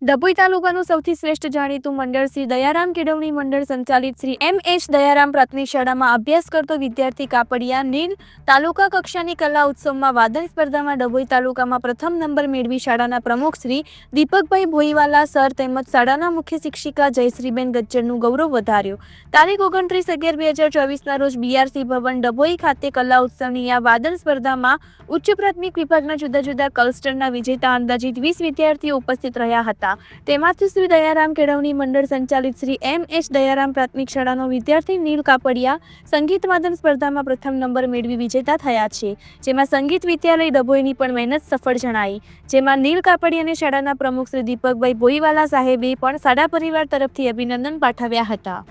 ડભોઈ તાલુકાનું સૌથી શ્રેષ્ઠ જાણીતું મંડળ શ્રી દયારામ કેળવણી મંડળ સંચાલિત શ્રી એમ.એચ. દયારામ પ્રાથમિક શાળામાં અભ્યાસ કરતો વિદ્યાર્થી કાપડિયા નીલ તાલુકા કક્ષાની કલા ઉત્સવમાં વાદન સ્પર્ધામાં ડભોઈ તાલુકામાં પ્રથમ નંબર મેળવી શાળાના પ્રમુખ શ્રી દીપકભાઈ ભોઈવાલા સર તેમજ શાળાના મુખ્ય શિક્ષિકા જયશ્રીબેન ગજ્જરનું ગૌરવ વધાર્યું. તારીખ 29/11/2024ના રોજ બીઆરસી ભવન ડભોઈ ખાતે કલા ઉત્સવની આ વાદન સ્પર્ધામાં ઉચ્ચ પ્રાથમિક વિભાગના જુદા જુદા ક્લસ્ટરના વિજેતા અંદાજિત 20 વિદ્યાર્થીઓ ઉપસ્થિત રહ્યા હતા. તેમાંથી શ્રી દયારામ કેળવણી મંડળ સંચાલિત શ્રી એમ.એચ. દયારામ પ્રાથમિક શાળાનો વિદ્યાર્થી નીલ કાપડિયા સંગીત વાદન સ્પર્ધામાં પ્રથમ નંબર મેળવી વિજેતા થયા છે, જેમાં સંગીત વિદ્યાલય ડભોઈની પણ મહેનત સફળ જણાઈ. જેમાં નીલ કાપડિયાને શાળાના પ્રમુખ શ્રી દીપકભાઈ ભોઈવાલા સાહેબે પણ શાળા પરિવાર તરફથી અભિનંદન પાઠવ્યા હતા.